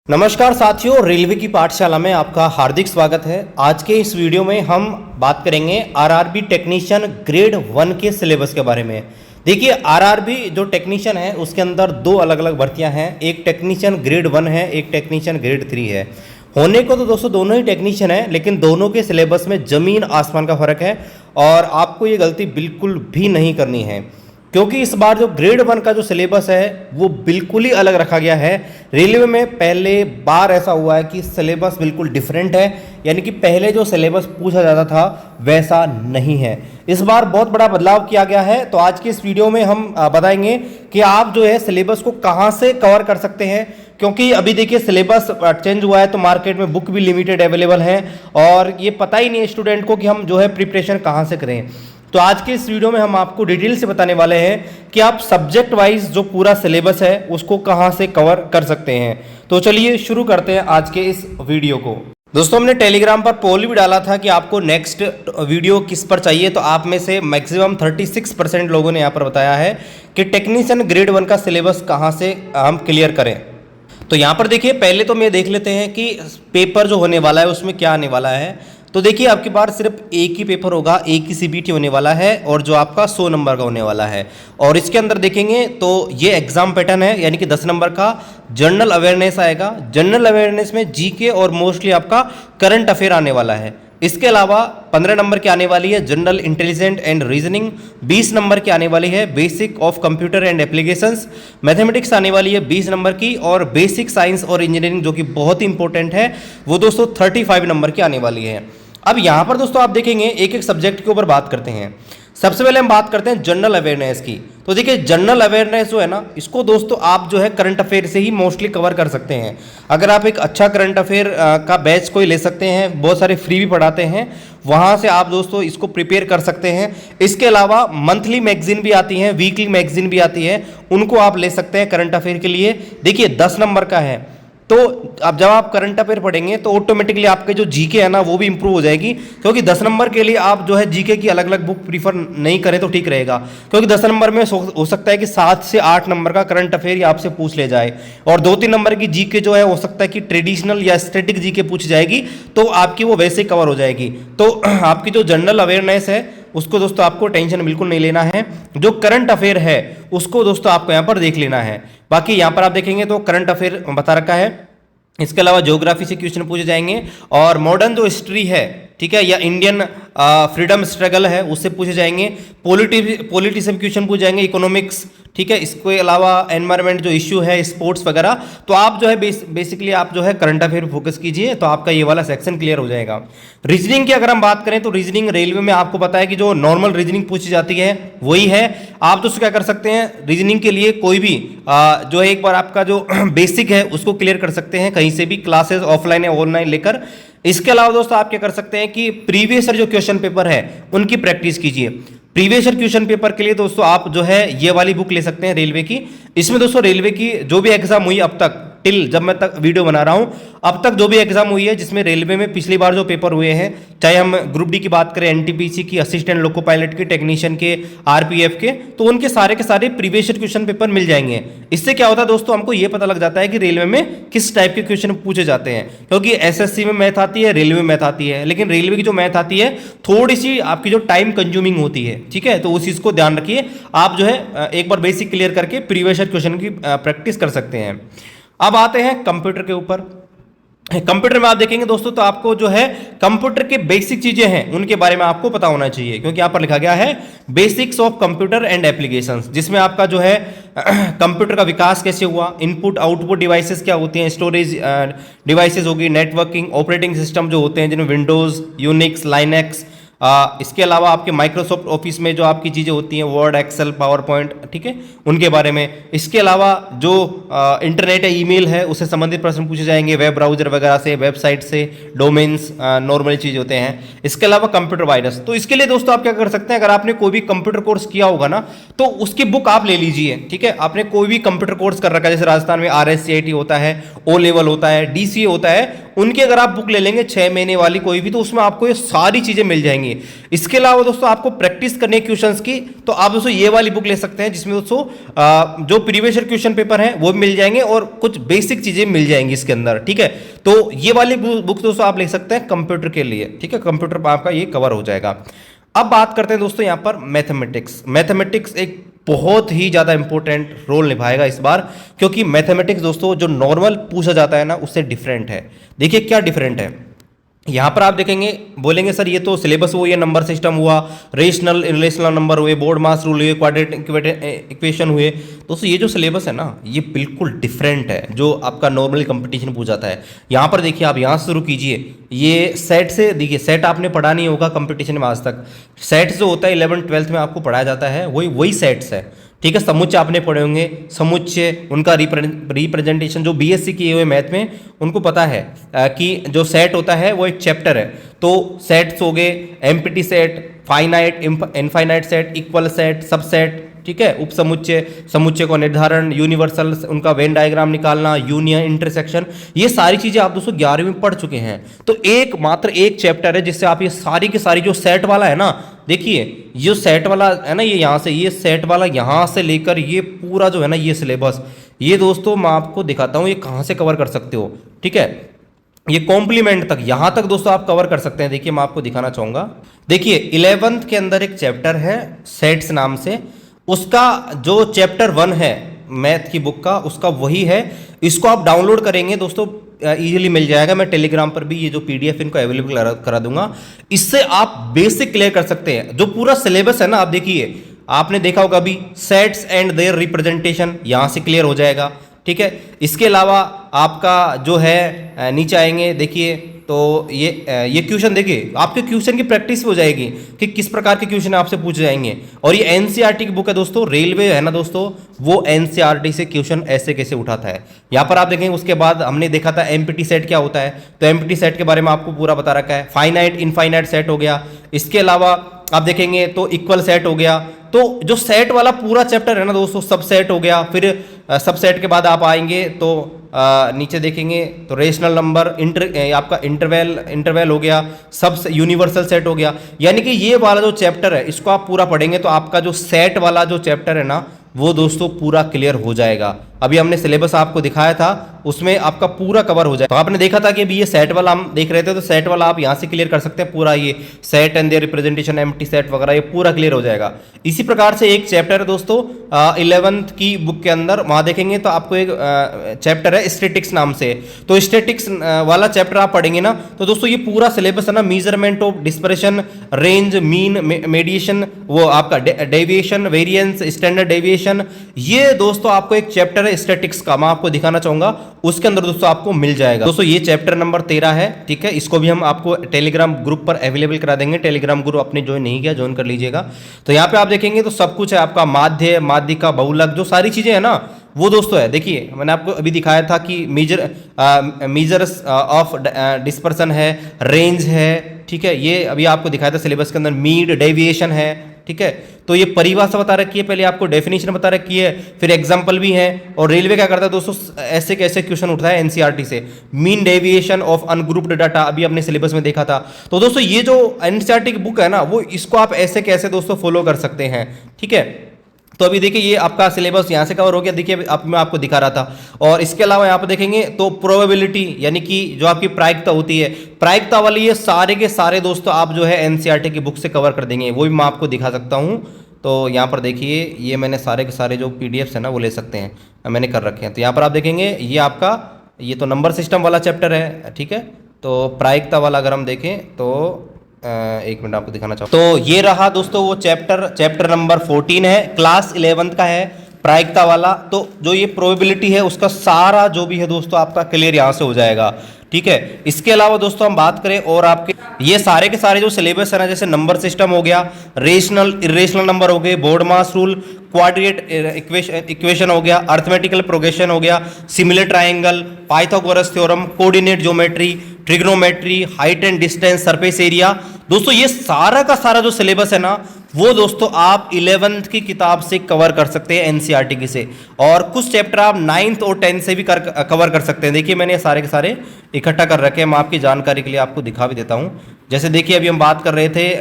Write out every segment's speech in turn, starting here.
नमस्कार साथियों, रेलवे की पाठशाला में आपका हार्दिक स्वागत है। आज के इस वीडियो में हम बात करेंगे आरआरबी टेक्नीशियन ग्रेड 1 के सिलेबस के बारे में। देखिए, आरआरबी जो टेक्नीशियन है उसके अंदर दो अलग अलग भर्तियां हैं। एक टेक्नीशियन ग्रेड 1 है, एक टेक्नीशियन ग्रेड 3 है। होने को तो दोस्तों दोनों ही टेक्नीशियन है, लेकिन दोनों के सिलेबस में ज़मीन आसमान का फ़र्क है और आपको ये गलती बिल्कुल भी नहीं करनी है, क्योंकि इस बार जो ग्रेड 1 का जो सिलेबस है वो बिल्कुल ही अलग रखा गया है। रेलवे में पहले बार ऐसा हुआ है कि सिलेबस बिल्कुल डिफरेंट है, यानी कि पहले जो सिलेबस पूछा जाता था वैसा नहीं है। इस बार बहुत बड़ा बदलाव किया गया है। तो आज के इस वीडियो में हम बताएंगे कि आप जो है सिलेबस को कहां से कवर कर सकते हैं, क्योंकि अभी देखिए सिलेबस चेंज हुआ है तो मार्केट में बुक भी लिमिटेड अवेलेबल है और ये पता ही नहीं है स्टूडेंट को कि हम जो है प्रिपरेशन कहां से करें। तो आज के इस वीडियो में हम आपको डिटेल से बताने वाले हैं कि आप सब्जेक्ट वाइज जो पूरा सिलेबस है उसको कहां से कवर कर सकते हैं। तो चलिए शुरू करते हैं आज के इस वीडियो को। दोस्तों, हमने टेलीग्राम पर पोल भी डाला था कि आपको नेक्स्ट वीडियो किस पर चाहिए, तो आप में से मैक्सिमम 36% लोगों ने यहाँ पर बताया है कि टेक्नीशियन ग्रेड 1 का सिलेबस कहाँ से हम क्लियर करें। तो यहाँ पर देखिए, पहले तो मैं देख लेते हैं कि पेपर जो होने वाला है उसमें क्या आने वाला है। तो देखिए, आपके पास सिर्फ एक ही पेपर होगा, एक ही सीबीटी होने वाला है और जो आपका 100 नंबर का होने वाला है। और इसके अंदर देखेंगे तो ये एग्जाम पैटर्न है, यानी कि 10 नंबर का जनरल अवेयरनेस आएगा। जनरल अवेयरनेस में जीके और मोस्टली आपका करंट अफेयर आने वाला है। इसके अलावा 15 नंबर की आने वाली है general intelligent and reasoning. 20 number की आने वाली है basic of computer and applications. Mathematics आने वाली है 20 नंबर की, और बेसिक साइंस और इंजीनियरिंग जो कि बहुत ही इंपॉर्टेंट है वो दोस्तों 35 नंबर की आने वाली है। अब यहाँ पर दोस्तों आप देखेंगे एक एक सब्जेक्ट के ऊपर बात करते हैं। सबसे पहले हम बात करते हैं जनरल अवेयरनेस की। तो देखिए, जनरल अवेयरनेस जो है ना, इसको दोस्तों आप जो है करंट अफेयर से ही मोस्टली कवर कर सकते हैं। अगर आप एक अच्छा करंट अफेयर का बैच कोई ले सकते हैं, बहुत सारे फ्री भी पढ़ाते हैं, वहाँ से आप दोस्तों इसको प्रिपेयर कर सकते हैं। इसके अलावा मंथली मैगजीन भी आती हैं, वीकली मैगजीन भी आती है, उनको आप ले सकते हैं करंट अफेयर के लिए। देखिए 10 नंबर का है, तो अब जब आप करंट अफेयर पढ़ेंगे तो ऑटोमेटिकली आपके जो जीके है ना वो भी इंप्रूव हो जाएगी, क्योंकि 10 नंबर के लिए आप जो है जीके की अलग अलग बुक प्रीफर नहीं करें तो ठीक रहेगा। क्योंकि 10 नंबर में हो सकता है कि 7 से 8 नंबर का करंट अफेयर आपसे पूछ ले जाए, और 2-3 नंबर की जीके जो है हो सकता है कि ट्रेडिशनल या स्टैटिक जीके पूछ जाएगी, तो आपकी वो वैसे ही कवर हो जाएगी। तो आपकी जो जनरल अवेयरनेस है उसको दोस्तों आपको टेंशन बिल्कुल नहीं लेना है। जो करंट अफेयर है उसको दोस्तों आपको यहाँ पर देख लेना है। बाकी यहाँ पर आप देखेंगे तो करंट अफेयर बता रखा है। इसके अलावा ज्योग्राफी से क्वेश्चन पूछे जाएंगे, और मॉडर्न जो हिस्ट्री है, ठीक है, या इंडियन फ्रीडम स्ट्रगल है उससे पूछे जाएंगे। पॉलिटी से क्वेश्चन पूछे जाएंगे, इकोनॉमिक्स, ठीक है। इसके अलावा एनवायरनमेंट जो इश्यू है, स्पोर्ट्स वगैरह। तो आप जो है बेसिकली आप जो है करंट अफेयर फोकस कीजिए, तो आपका ये वाला सेक्शन क्लियर हो जाएगा। रीजनिंग की अगर हम बात करें तो रीजनिंग रेलवे में आपको पता है कि जो नॉर्मल रीजनिंग पूछी जाती है वही है। आप दोस्तों क्या कर सकते हैं, रीजनिंग के लिए कोई भी जो है एक बार आपका जो बेसिक है उसको क्लियर कर सकते हैं कहीं से भी, क्लासेस ऑफलाइन या ऑनलाइन लेकर। इसके अलावा दोस्तों आप क्या कर सकते हैं कि प्रीवियस ईयर जो क्वेश्चन पेपर है उनकी प्रैक्टिस कीजिए। प्रीवियस ईयर क्वेश्चन पेपर के लिए दोस्तों आप जो है ये वाली बुक ले सकते हैं रेलवे की। इसमें दोस्तों रेलवे की जो भी एग्जाम हुई अब तक, टिल जब मैं तक वीडियो बना रहा हूं, अब तक जो भी एग्जाम हुई है जिसमें रेलवे में पिछली बार जो पेपर हुए हैं, चाहे हम ग्रुप डी की बात करें, एनटीपीसी की, असिस्टेंट लोको पायलट की, टेक्नीशियन के, आरपीएफ के, तो उनके सारे के सारे प्रीवियस ईयर क्वेश्चन पेपर मिल जाएंगे। इससे क्या होता है दोस्तों, हमको ये पता लग जाता है कि रेलवे में किस टाइप के क्वेश्चन पूछे जाते हैं। क्योंकि एसएससी में मैथ आती है, रेलवे में मैथ आती है, लेकिन रेलवे की जो मैथ आती है थोड़ी सी आपकी जो टाइम कंज्यूमिंग होती है, ठीक है। तो उस चीज को ध्यान रखिए, आप जो है एक बार बेसिक क्लियर करके प्रीवियस ईयर क्वेश्चन की प्रैक्टिस कर सकते हैं। अब आते हैं कंप्यूटर के ऊपर। कंप्यूटर में आप देखेंगे दोस्तों तो आपको जो है कंप्यूटर के बेसिक चीजें हैं उनके बारे में आपको पता होना चाहिए, क्योंकि यहाँ पर लिखा गया है basics of computer and applications, जिसमें आपका जो है कंप्यूटर का विकास कैसे हुआ, इनपुट आउटपुट डिवाइसेस क्या होती हैं, स्टोरेज डिवाइसेस होगी, नेटवर्किंग, ऑपरेटिंग सिस्टम जो होते हैं जिनमें विंडोज, यूनिक्स, लाइनेक्स। इसके अलावा आपके माइक्रोसॉफ्ट ऑफिस में जो आपकी चीज़ें होती हैं, वर्ड, एक्सेल, पावर पॉइंट, ठीक है, उनके बारे में। इसके अलावा जो इंटरनेट या ईमेल है उससे संबंधित प्रश्न पूछे जाएंगे, वेब ब्राउजर वगैरह से, वेबसाइट से, डोमेन्स, नॉर्मल चीज़ होते हैं। इसके अलावा कंप्यूटर वायरस। तो इसके लिए दोस्तों आप क्या कर सकते हैं, अगर आपने कोई भी कंप्यूटर कोर्स किया होगा ना तो उसकी बुक आप ले लीजिए, ठीक है। आपने कोई भी कंप्यूटर कोर्स कर रखा है, जैसे राजस्थान में RSCIT होता है, O लेवल होता है, DCA होता है, उनकी अगर आप बुक ले लेंगे 6 महीने वाली कोई भी, तो उसमें आपको ये सारी चीजें मिल जाएंगी। इसके अलावा दोस्तों आपको प्रैक्टिस करनी है क्वेश्चंस की, तो आप दोस्तों ये वाली बुक ले सकते हैं, जिसमें दोस्तों जो प्रीवियस ईयर क्वेश्चन पेपर है वो मिल जाएंगे और कुछ बेसिक चीजें मिल जाएंगी इसके अंदर, ठीक है। तो ये वाली बुक दोस्तों आप ले सकते हैं कंप्यूटर के लिए, ठीक है, कंप्यूटर पर आपका ये कवर हो जाएगा। अब बात करते हैं दोस्तों यहाँ पर मैथमेटिक्स। मैथमेटिक्स एक बहुत ही ज़्यादा इंपॉर्टेंट रोल निभाएगा इस बार, क्योंकि मैथमेटिक्स दोस्तों जो नॉर्मल पूछा जाता है ना उससे डिफरेंट है। देखिए क्या डिफरेंट है, यहाँ पर आप देखेंगे, बोलेंगे सर ये तो सिलेबस हुआ, ये नंबर सिस्टम हुआ, रेशनल इरेशनल नंबर हुए, बोर्ड मास रूल हुए, क्वाड्रेटिक इक्वेशन हुए। दोस्तों ये जो सिलेबस है ना ये बिल्कुल डिफरेंट है जो आपका नॉर्मली कंपटीशन पूछा जाता है। यहाँ पर देखिए, आप यहाँ से शुरू कीजिए, ये सेट से देखिए, सेट आपने पढ़ा नहीं होगा कंपटीशन में आज तक। सेट जो होता है 11th-12th में आपको पढ़ाया जाता है, वही सेट्स है, ठीक है। समुच्चय आपने पढ़े होंगे, समुच्चय उनका रिप्रेजेंटेशन, जो बीएससी किए हुए मैथ में उनको पता है कि जो सेट होता है वो एक चैप्टर है। तो सेट्स हो गए, empty set, finite, infinite set, equal set, subset, ठीक है, उप समुच्चय, समुच्चय को निर्धारण, यूनिवर्सल, उनका वेन डायग्राम निकालना, यूनियन, इंटरसेक्शन, ये सारी चीजें आप दोस्तों 11वीं में पढ़ चुके हैं। तो मात्र एक चैप्टर है जिससे आप ये सारी की सारी, जो सेट वाला है ना, देखिए ये सेट वाला है ना, ये यहाँ से, ये सेट वाला यहाँ से लेकर ये पूरा जो है ना ये सिलेबस, ये दोस्तों मैं आपको दिखाता हूँ ये कहाँ से कवर कर सकते हो, ठीक है। ये कॉम्प्लीमेंट तक, यहां तक दोस्तों आप कवर कर सकते हैं। देखिए मैं आपको दिखाना चाहूंगा, देखिए 11th के अंदर एक चैप्टर है सेट्स नाम से, उसका जो चैप्टर 1 है मैथ की बुक का, उसका वही है। इसको आप डाउनलोड करेंगे दोस्तों, इजीली मिल जाएगा। मैं टेलीग्राम पर भी ये जो पीडीएफ इनको अवेलेबल करा दूंगा, इससे आप बेसिक क्लियर कर सकते हैं। जो पूरा सिलेबस है ना, आप देखिए, आपने देखा होगा अभी सेट्स एंड देयर रिप्रेजेंटेशन, यहां से क्लियर हो जाएगा, ठीक है। इसके अलावा आपका जो है नीचे आएंगे, देखिए तो ये क्वेश्चन, देखिए आपके क्वेश्चन की प्रैक्टिस हो जाएगी कि किस प्रकार के क्वेश्चन आपसे पूछे जाएंगे। और ये एनसीईआरटी की बुक है दोस्तों, रेलवे है ना दोस्तों, वो एनसीईआरटी से क्वेश्चन ऐसे कैसे उठाता है, यहाँ पर आप देखेंगे। उसके बाद हमने देखा था एमपीटी सेट क्या होता है, तो एमपीटी सेट के बारे में आपको पूरा बता रखा है। फाइनाइट, इनफाइनाइट सेट हो गया। इसके अलावा आप देखेंगे तो इक्वल सेट हो गया। तो जो सेट वाला पूरा चैप्टर है ना दोस्तों, सब सेट हो गया। फिर सब सेट के बाद आप आएंगे तो नीचे देखेंगे तो रेशनल नंबर, आपका इंटरवल हो गया, सब यूनिवर्सल सेट हो गया। यानी कि ये वाला जो चैप्टर है इसको आप पूरा पढ़ेंगे तो आपका जो सेट वाला जो चैप्टर है ना वो दोस्तों पूरा क्लियर हो जाएगा। अभी हमने सिलेबस आपको दिखाया था, उसमें आपका पूरा कवर हो जाए। तो आपने देखा था कि अभी ये सेट वाला हम देख रहे थे, तो सेट वाला आप यहाँ से क्लियर कर सकते हैं पूरा, ये set and their representation, empty set वगैरह, ये पूरा क्लियर हो जाएगा। इसी प्रकार से एक चैप्टर है दोस्तों 11th की बुक के अंदर, वहाँ देखेंगे तो आपको एक चैप्टर है स्टैटिक्स नाम से। तो स्टैटिक्स वाला चैप्टर आप पढ़ेंगे ना, तो दोस्तों ये पूरा सिलेबस है ना, measurement of dispersion, range, mean, मेडिएशन, वो आपका डेविएशन, वेरिएंस, स्टैंडर्ड डेविएशन, ये दोस्तों आपको एक चैप्टर है स्टैटिक्स का, मैं आपको दिखाना चाहूंगा, उसके अंदर दोस्तों आपको मिल जाएगा। दोस्तों ये चैप्टर नंबर 13 है, ठीक है। इसको भी हम आपको टेलीग्राम ग्रुप पर अवेलेबल करा देंगे। टेलीग्राम ग्रुप आपने ज्वाइन नहीं किया, ज्वाइन कर लीजिएगा। तो यहाँ पे आप देखेंगे तो सब कुछ है आपका, माध्य, माध्यिका, बहुलक, जो सारी चीजें है ना वो दोस्तों है। देखिए मैंने आपको अभी दिखाया था कि मेजर्स ऑफ डिस्पर्सन है, रेंज है, ठीक है। ये अभी आपको दिखाया था सिलेबस के अंदर, मीन, डेविएशन है, ठीक है। तो ये परिभाषा बता रखी है, पहले आपको डेफिनेशन बता रखी है, फिर एग्जांपल भी है। और रेलवे क्या करता है दोस्तों, ऐसे कैसे क्वेश्चन उठता है एनसीईआरटी से, mean deviation of ungrouped data, अभी अपने सिलेबस में देखा था। तो दोस्तों ये जो एनसीईआरटी की बुक है ना, वो इसको आप ऐसे कैसे दोस्तों फॉलो कर सकते हैं, ठीक है। तो अभी देखिए ये आपका सिलेबस यहाँ से कवर हो गया, देखिए मैं आपको दिखा रहा था। और इसके अलावा यहाँ पर देखेंगे तो प्रोबेबिलिटी, यानी कि जो आपकी प्रायिकता होती है, प्रायिकता वाली ये सारे के सारे दोस्तों आप जो है एनसीईआरटी की बुक से कवर कर देंगे, वो भी मैं आपको दिखा सकता हूँ। तो यहाँ पर देखिए ये मैंने सारे के सारे जो पीडीएफ्स है ना वो ले सकते हैं, मैंने कर रखे हैं। तो यहाँ पर आप देखेंगे ये आपका, ये तो नंबर सिस्टम वाला चैप्टर है, ठीक है। तो प्रायिकता वाला अगर हम देखें तो एक मिनट आपको दिखाना चाहूँ, तो ये रहा दोस्तों वो चैप्टर नंबर 14 है, क्लास 11th का है, प्रायिकता वाला। तो जो ये प्रोबेबिलिटी है उसका सारा जो भी है दोस्तों आपका क्लियर यहाँ से हो जाएगा, ठीक है। इसके अलावा दोस्तों हम बात करें और आपके ये सारे के सारे जो सिलेबस है ना, जैसे नंबर सिस्टम हो गया, रेशनल इरेशनल नंबर हो गए, बोर्ड मास रूल, क्वाड्रेटिक इक्वेशन हो गया, अर्थमेटिकल प्रोग्रेशन हो गया, similar triangle, Pythagoras theorem, coordinate geometry, trigonometry, height and distance, surface area, दोस्तों ये सारा का सारा जो सिलेबस है ना वो दोस्तों आप 11th की किताब से कवर कर सकते हैं, एनसीईआरटी की से, और कुछ चैप्टर आप 9th और 10th से भी कवर कर सकते हैं। देखिए मैंने सारे के सारे इकट्ठा कर रखे हैं, मैं आपकी जानकारी के लिए आपको दिखा भी देता हूँ। जैसे देखिए अभी हम बात कर रहे थे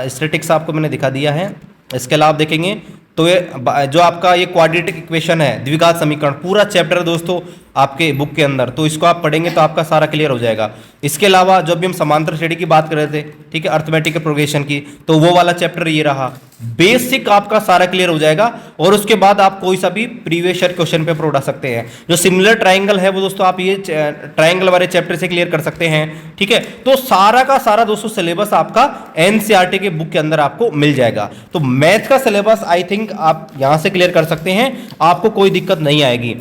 स्टैटिक्स, आपको मैंने दिखा दिया है। इसके अलावा आप देखेंगे तो ये जो आपका ये क्वाड्रेटिक इक्वेशन है, द्विघात समीकरण, पूरा चैप्टर है दोस्तों आपके बुक के अंदर, तो इसको आप पढ़ेंगे तो आपका सारा क्लियर हो जाएगा। इसके अलावा जब भी हम समांतर श्रेणी की बात कर रहे थे, ठीक है, अर्थमेटिक प्रोग्रेशन की, तो वो वाला चैप्टर ये रहा। बेसिक आपका सारा क्लियर हो जाएगा और उसके बाद आप कोई सा भी प्रीवियस ईयर क्वेश्चन पेपर उठा सकते हैं। जो सिमिलर ट्राइंगल है वो दोस्तों आप ये ट्राइंगल वाले चैप्टर से क्लियर कर सकते हैं, ठीक है। तो सारा का सारा दोस्तों सिलेबस आपका एनसीईआरटी के बुक के अंदर आपको मिल जाएगा। तो मैथ का सिलेबस आई थिंक आप यहां से क्लियर कर सकते हैं, आपको कोई दिक्कत नहीं आएगी।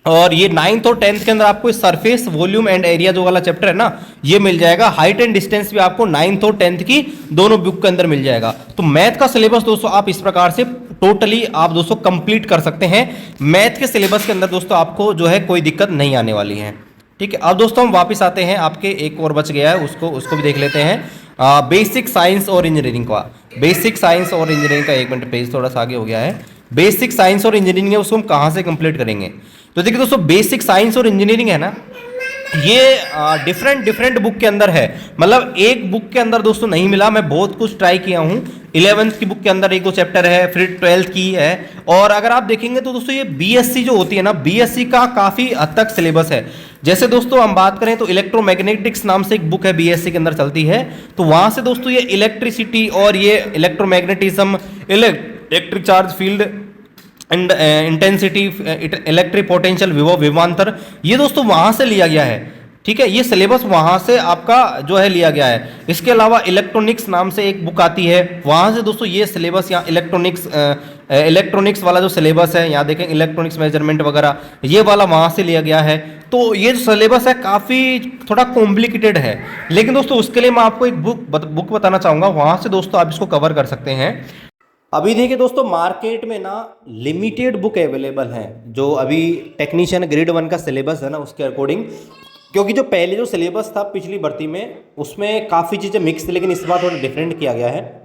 और ये 9th और 10th के अंदर आपको सरफेस वॉल्यूम एंड एरिया जो वाला चैप्टर है ना, ये मिल जाएगा। हाइट एंड डिस्टेंस भी आपको 9th और 10th की दोनों बुक के अंदर मिल जाएगा। तो मैथ का सिलेबस दोस्तों आप इस प्रकार से टोटली आप दोस्तों कंप्लीट कर सकते हैं। मैथ के सिलेबस के अंदर दोस्तों आपको जो है कोई दिक्कत नहीं आने वाली है, ठीक है। अब दोस्तों हम वापस आते हैं, आपके एक और बच गया है, उसको भी देख लेते हैं। बेसिक साइंस और इंजीनियरिंग का, बेसिक साइंस और इंजीनियरिंग का, एक मिनट पेज थोड़ा सा आगे हो गया है। बेसिक साइंस और इंजीनियरिंग है, उसको हम कहाँ से कंप्लीट करेंगे? तो देखिए दोस्तों बेसिक साइंस और इंजीनियरिंग है ना, ये डिफरेंट बुक के अंदर है। मतलब एक बुक के अंदर दोस्तों नहीं मिला, मैं बहुत कुछ ट्राई किया हूँ। 11th की बुक के अंदर एक दो चैप्टर है, फिर 12th की है। और अगर आप देखेंगे तो दोस्तों ये बीएससी जो होती है ना, बीएससी का काफी हद तक सिलेबस है। जैसे दोस्तों हम बात करें तो इलेक्ट्रोमैग्नेटिक्स नाम से एक बुक है, बीएससी के अंदर चलती है। तो वहां से दोस्तों ये इलेक्ट्रिसिटी और ये electromagnetism, electric charge field and intensity, electric potential, विभव, विभवांतर, ये दोस्तों वहां से लिया गया है, ठीक है। ये सिलेबस वहां से आपका जो है लिया गया है। इसके अलावा इलेक्ट्रॉनिक्स नाम से एक बुक आती है, वहां से दोस्तों ये सिलेबस, यहाँ इलेक्ट्रॉनिक्स वाला जो सिलेबस है, यहाँ देखें इलेक्ट्रॉनिक्स मेजरमेंट वगैरह, ये वाला वहां से लिया गया है। तो ये जो सिलेबस है काफी थोड़ा कॉम्प्लिकेटेड है, लेकिन दोस्तों उसके लिए मैं आपको एक बुक बताना चाहूंगा, वहां से दोस्तों आप इसको कवर कर सकते हैं। अभी देखिए दोस्तों मार्केट में ना लिमिटेड बुक अवेलेबल हैं, जो अभी टेक्नीशियन ग्रेड 1 का सिलेबस है ना उसके अकॉर्डिंग, क्योंकि जो पहले जो सिलेबस था पिछली भर्ती में उसमें काफ़ी चीज़ें मिक्स थी, लेकिन इस बार थोड़ा डिफरेंट किया गया है।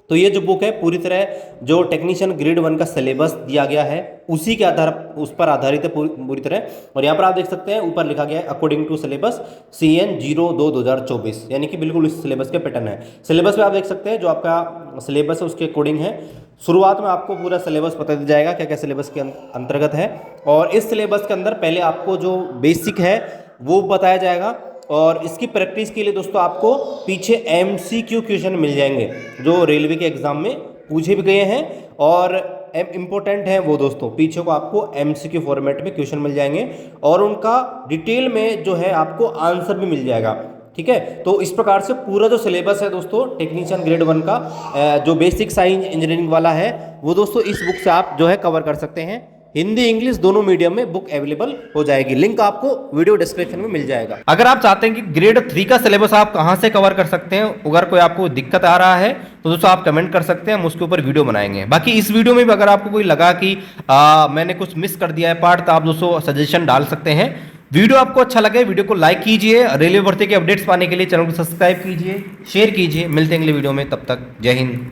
तो ये जो बुक है पूरी तरह जो टेक्नीशियन ग्रेड 1 का सिलेबस दिया गया है उसी के आधार उस पर आधारित है पूरी तरह। और यहाँ पर आप देख सकते हैं ऊपर लिखा गया है अकॉर्डिंग टू सिलेबस CN 02/2024, यानी कि बिल्कुल इस सिलेबस के पैटर्न है। सिलेबस में आप देख सकते हैं जो आपका सिलेबस है उसके अकॉर्डिंग है। शुरुआत में आपको पूरा सिलेबस बता दिया जाएगा क्या क्या सिलेबस के अंतर्गत है, और इस सिलेबस के अंदर पहले आपको जो बेसिक है वो बताया जाएगा। और इसकी प्रैक्टिस के लिए दोस्तों आपको पीछे MCQ क्वेश्चन मिल जाएंगे जो रेलवे के एग्जाम में पूछे भी गए हैं, और इम्पोर्टेंट है वो दोस्तों, पीछे को आपको MCQ फॉर्मेट में क्वेश्चन मिल जाएंगे और उनका डिटेल में जो है आपको आंसर भी मिल जाएगा, ठीक है। तो इस प्रकार से पूरा जो सिलेबस है दोस्तों टेक्नीशियन ग्रेड 1 का जो बेसिक साइंस इंजीनियरिंग वाला है वो दोस्तों इस बुक से आप जो है कवर कर सकते हैं। हिंदी इंग्लिश दोनों मीडियम में बुक अवेलेबल हो जाएगी, लिंक आपको वीडियो डिस्क्रिप्शन में मिल जाएगा। अगर आप चाहते हैं कि ग्रेड 3 का सिलेबस आप कहां से कवर कर सकते हैं, अगर कोई आपको दिक्कत आ रहा है तो दोस्तों आप कमेंट कर सकते हैं, हम उसके ऊपर वीडियो बनाएंगे। बाकी इस वीडियो में भी अगर आपको कोई लगा कि मैंने कुछ मिस कर दिया है पार्ट, तो आप दोस्तों सजेशन डाल सकते हैं। वीडियो आपको अच्छा लगे वीडियो को लाइक कीजिए, रेलवे भर्ती के अपडेट्स पाने के लिए चैनल को सब्सक्राइब कीजिए, शेयर कीजिए। मिलते हैं अगले वीडियो में, तब तक जय हिंद।